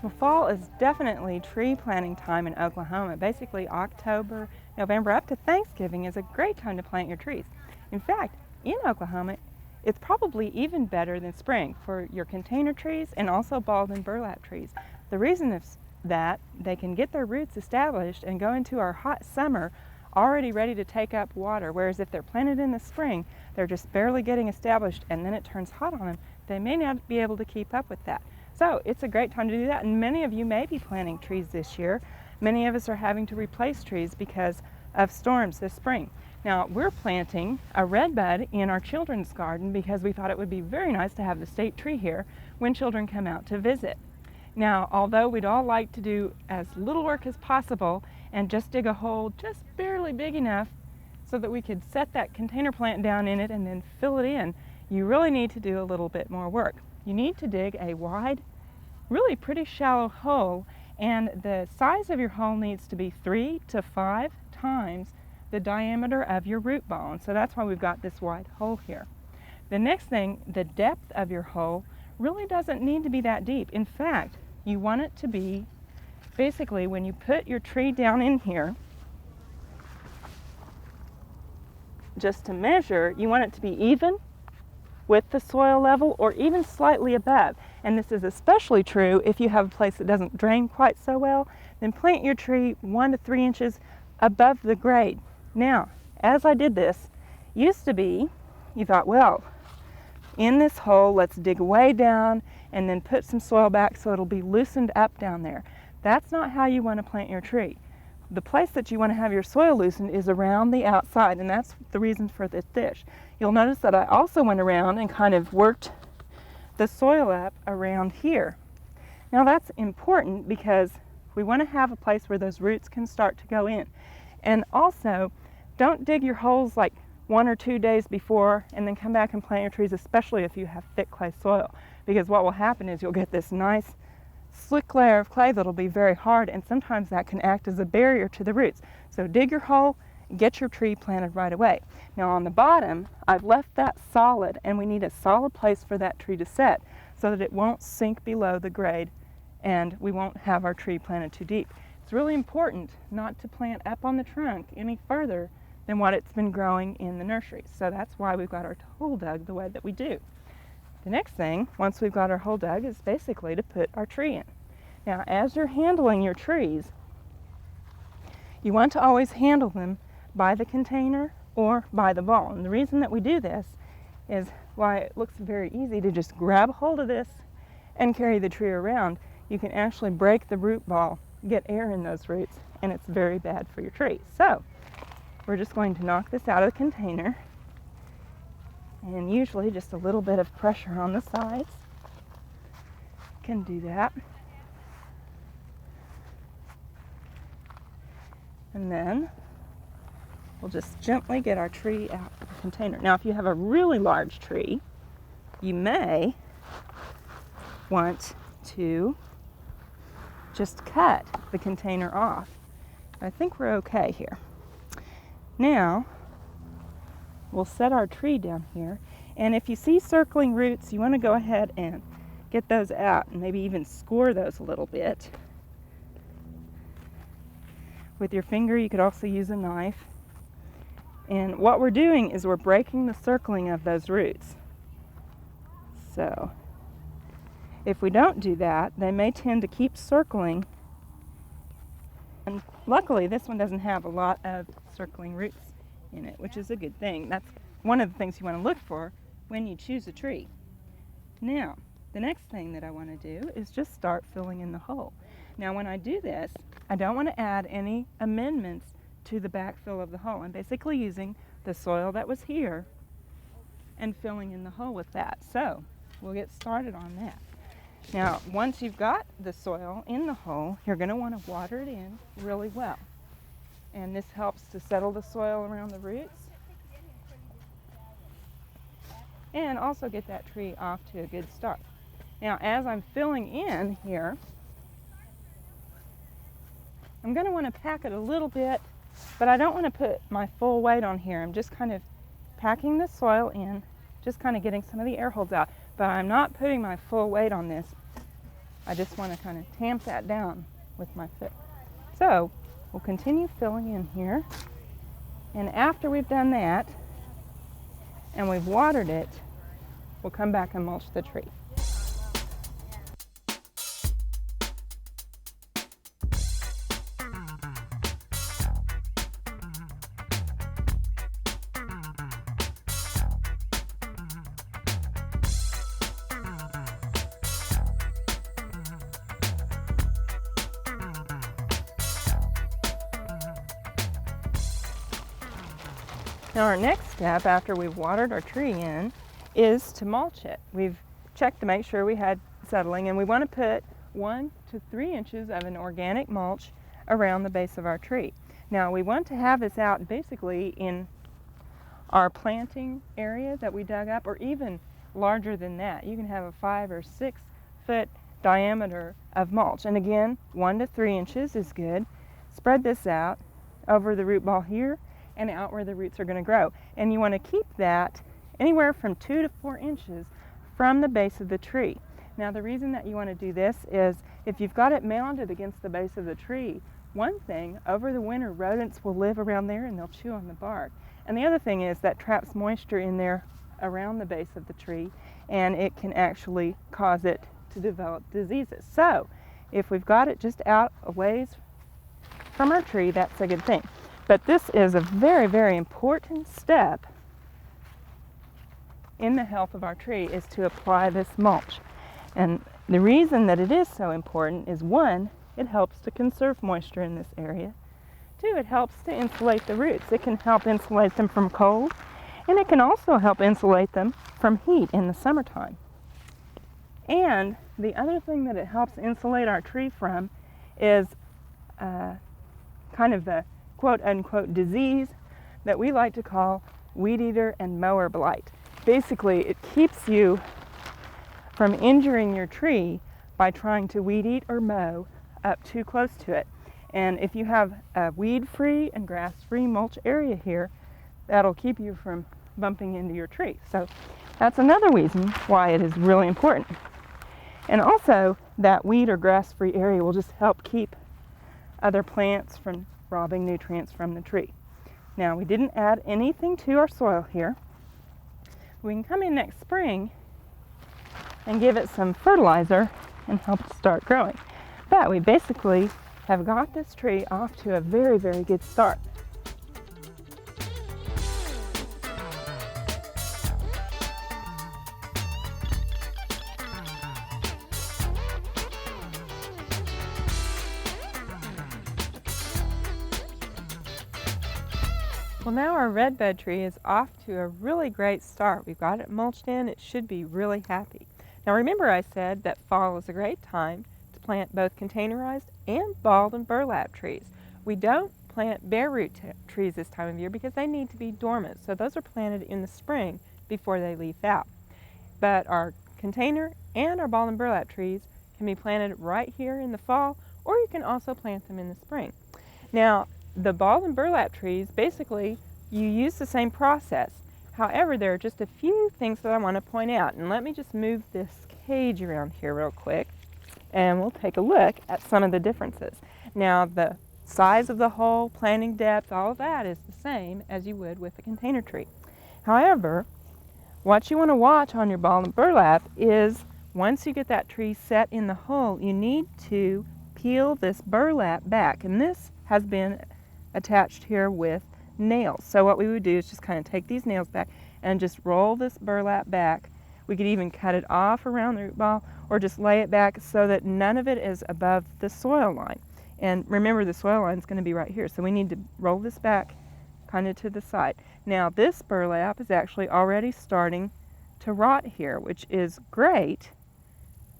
Well, fall is definitely tree planting time in Oklahoma. Basically, October, November, up to Thanksgiving is a great time to plant your trees. In fact, in Oklahoma, it's probably even better than spring for your container trees and also bald and burlap trees. The reason is that they can get their roots established and go into our hot summer already ready to take up water, whereas if they're planted in the spring, they're just barely getting established and then it turns hot on them. They may not be able to keep up with that. So it's a great time to do that, and many of you may be planting trees this year. Many of us are having to replace trees because of storms this spring. Now, we're planting a redbud in our children's garden because we thought it would be very nice to have the state tree here when children come out to visit. Now, although we'd all like to do as little work as possible and just dig a hole just barely big enough so that we could set that container plant down in it and then fill it in, you really need to do a little bit more work. You need to dig a wide, really pretty shallow hole, and the size of your hole needs to be 3 to 5 times the diameter of your root ball, and so that's why we've got this wide hole here. The next thing, the depth of your hole really doesn't need to be that deep. In fact, you want it to be, basically, when you put your tree down in here, just to measure, you want it to be even with the soil level or even slightly above. And this is especially true if you have a place that doesn't drain quite so well. Then plant your tree 1 to 3 inches above the grade. Now, as I did this, used to be, you thought, well, in this hole, let's dig way down and then put some soil back so it'll be loosened up down there. That's not how you want to plant your tree. The place that you want to have your soil loosened is around the outside, and that's the reason for this dish. You'll notice that I also went around and kind of worked the soil up around here. Now that's important because we want to have a place where those roots can start to go in. And also, don't dig your holes like 1 or 2 days before and then come back and plant your trees, especially if you have thick clay soil, because what will happen is you'll get this nice slick layer of clay that'll be very hard, and sometimes that can act as a barrier to the roots. So dig your hole, get your tree planted right away. Now on the bottom, I've left that solid, and we need a solid place for that tree to set so that it won't sink below the grade and we won't have our tree planted too deep. It's really important not to plant up on the trunk any further than what it's been growing in the nursery. So that's why we've got our hole dug the way that we do. The next thing, once we've got our hole dug, is basically to put our tree in. Now, as you're handling your trees, you want to always handle them by the container or by the ball. And the reason that we do this is why it looks very easy to just grab hold of this and carry the tree around. You can actually break the root ball, get air in those roots, and it's very bad for your tree. So, we're just going to knock this out of the container, and usually just a little bit of pressure on the sides can do that. And then we'll just gently get our tree out of the container. Now, if you have a really large tree, you may want to just cut the container off. I think we're okay here. Now, we'll set our tree down here, and if you see circling roots, you want to go ahead and get those out and maybe even score those a little bit. With your finger, you could also use a knife. And what we're doing is we're breaking the circling of those roots. So, if we don't do that, they may tend to keep circling. And luckily, this one doesn't have a lot of circling roots in it, which is a good thing. That's one of the things you want to look for when you choose a tree. Now, the next thing that I want to do is just start filling in the hole. Now, when I do this, I don't want to add any amendments to the backfill of the hole. I'm basically using the soil that was here and filling in the hole with that. So, we'll get started on that. Now, once you've got the soil in the hole, you're going to want to water it in really well. And this helps to settle the soil around the roots and also get that tree off to a good start. Now, as I'm filling in here, I'm going to want to pack it a little bit, but I don't want to put my full weight on here. I'm just kind of packing the soil in, just kind of getting some of the air holes out, but I'm not putting my full weight on this I just want to kind of tamp that down with my foot. So we'll continue filling in here. And after we've done that and we've watered it, we'll come back and mulch the tree. Now our next step after we've watered our tree in is to mulch it. We've checked to make sure we had settling, and we want to put 1 to 3 inches of an organic mulch around the base of our tree. Now we want to have this out basically in our planting area that we dug up, or even larger than that. You can have a 5 or 6 foot diameter of mulch, and again 1 to 3 inches is good. Spread this out over the root ball here and out where the roots are going to grow. And you want to keep that anywhere from 2 to 4 inches from the base of the tree. Now the reason that you want to do this is if you've got it mounded against the base of the tree, one thing, over the winter rodents will live around there and they'll chew on the bark. And the other thing is that traps moisture in there around the base of the tree, and it can actually cause it to develop diseases. So if we've got it just out a ways from our tree, that's a good thing. But this is a very, very important step in the health of our tree, is to apply this mulch. And the reason that it is so important is, 1, it helps to conserve moisture in this area. 2, it helps to insulate the roots. It can help insulate them from cold, and it can also help insulate them from heat in the summertime. And the other thing that it helps insulate our tree from is kind of the quote-unquote disease that we like to call weed eater and mower blight. Basically, it keeps you from injuring your tree by trying to weed eat or mow up too close to it. And if you have a weed-free and grass-free mulch area here, that'll keep you from bumping into your tree. So that's another reason why it is really important. And also, that weed or grass-free area will just help keep other plants from robbing nutrients from the tree. Now, we didn't add anything to our soil here. We can come in next spring and give it some fertilizer and help it start growing. But we basically have got this tree off to a very, very good start. Well, now our redbud tree is off to a really great start. We've got it mulched in. It should be really happy. Now remember, I said that fall is a great time to plant both containerized and balled and burlap trees. We don't plant bare root trees this time of year because they need to be dormant. So those are planted in the spring before they leaf out. But our container and our balled and burlap trees can be planted right here in the fall, or you can also plant them in the spring. Now, the balled and burlap trees, basically, you use the same process. However, there are just a few things that I want to point out. And let me just move this cage around here real quick, and we'll take a look at some of the differences. Now, the size of the hole, planting depth, all of that is the same as you would with a container tree. However, what you want to watch on your balled and burlap is, once you get that tree set in the hole, you need to peel this burlap back. And this has been attached here with nails. So what we would do is just kind of take these nails back and just roll this burlap back. We could even cut it off around the root ball, or just lay it back so that none of it is above the soil line. And remember, the soil line is going to be right here, so we need to roll this back kind of to the side. Now this burlap is actually already starting to rot here, which is great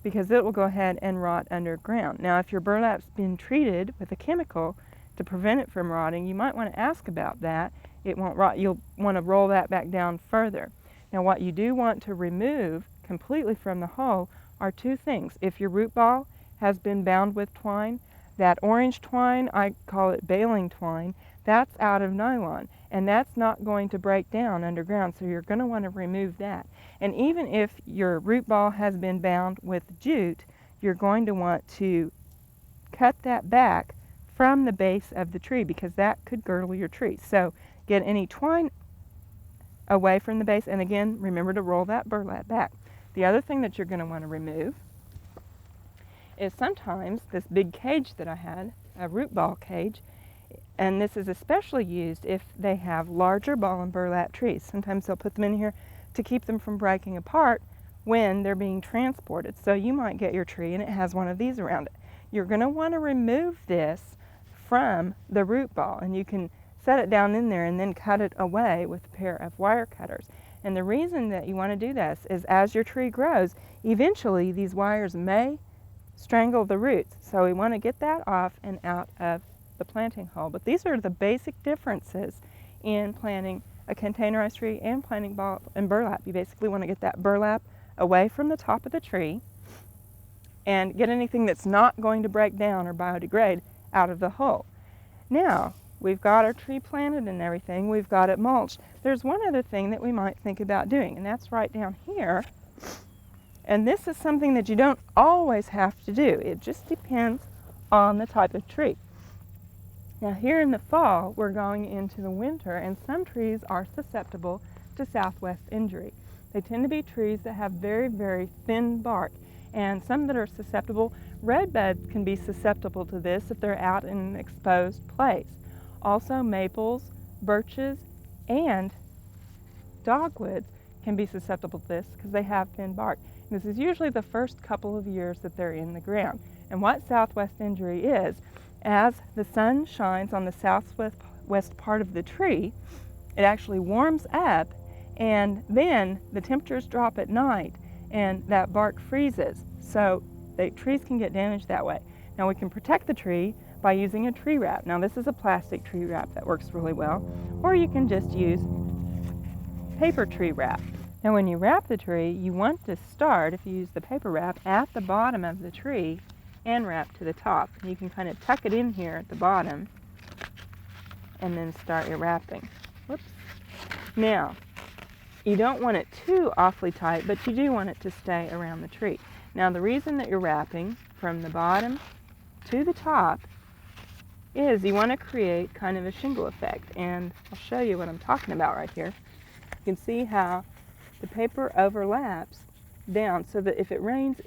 because it will go ahead and rot underground. Now if your burlap's been treated with a chemical to prevent it from rotting, you might want to ask about that. It won't rot. You'll want to roll that back down further. Now what you do want to remove completely from the hole are 2 things. If your root ball has been bound with twine, that orange twine, I call it baling twine, that's out of nylon, and that's not going to break down underground, so you're going to want to remove that. And even if your root ball has been bound with jute, you're going to want to cut that back from the base of the tree because that could girdle your tree. So get any twine away from the base, and again, remember to roll that burlap back. The other thing that you're going to want to remove is sometimes this big cage that I had, a root ball cage, and this is especially used if they have larger ball and burlap trees. Sometimes they'll put them in here to keep them from breaking apart when they're being transported. So you might get your tree and it has one of these around it. You're going to want to remove this from the root ball, and you can set it down in there and then cut it away with a pair of wire cutters. And the reason that you want to do this is as your tree grows, eventually these wires may strangle the roots. So we want to get that off and out of the planting hole. But these are the basic differences in planting a containerized tree and planting ball and burlap. You basically want to get that burlap away from the top of the tree and get anything that's not going to break down or biodegrade out of the hole. Now, we've got our tree planted and everything. We've got it mulched. There's one other thing that we might think about doing, and that's right down here. And this is something that you don't always have to do. It just depends on the type of tree. Now here in the fall, we're going into the winter, and some trees are susceptible to southwest injury. They tend to be trees that have very, very thin bark, and some that are susceptible, redbuds can be susceptible to this if they're out in an exposed place. Also maples, birches, and dogwoods can be susceptible to this because they have thin bark. This is usually the first couple of years that they're in the ground. And what southwest injury is, as the sun shines on the southwest part of the tree, it actually warms up, and then the temperatures drop at night and that bark freezes. So the trees can get damaged that way. Now we can protect the tree by using a tree wrap. Now this is a plastic tree wrap that works really well, or you can just use paper tree wrap. Now when you wrap the tree, you want to start, if you use the paper wrap, at the bottom of the tree and wrap to the top. You can kind of tuck it in here at the bottom and then start your wrapping. Whoops. Now, you don't want it too awfully tight, but you do want it to stay around the tree. Now the reason that you're wrapping from the bottom to the top is you want to create kind of a shingle effect, and I'll show you what I'm talking about right here. You can see how the paper overlaps down so that if it rains,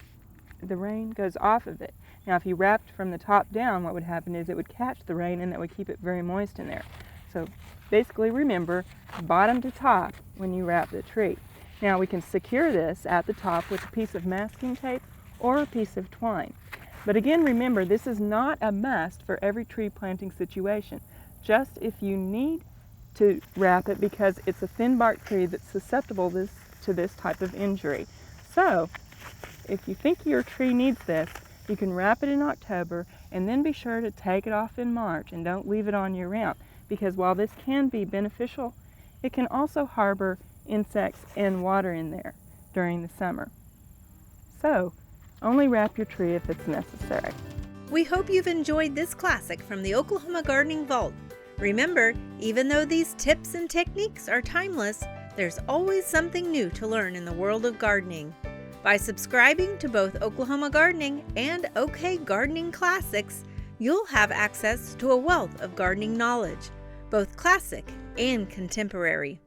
the rain goes off of it. Now if you wrapped from the top down, what would happen is it would catch the rain and that would keep it very moist in there. So basically remember, bottom to top when you wrap the tree. Now we can secure this at the top with a piece of masking tape or a piece of twine. But again, remember, this is not a must for every tree planting situation. Just if you need to wrap it because it's a thin bark tree that's susceptible to this type of injury. So if you think your tree needs this, you can wrap it in October and then be sure to take it off in March, and don't leave it on year round, because while this can be beneficial, it can also harbor insects and water in there during the summer. So only wrap your tree if it's necessary. We hope you've enjoyed this classic from the Oklahoma Gardening Vault. Remember, even though these tips and techniques are timeless, there's always something new to learn in the world of gardening. By subscribing to both Oklahoma Gardening and OK Gardening Classics, you'll have access to a wealth of gardening knowledge, both classic and contemporary.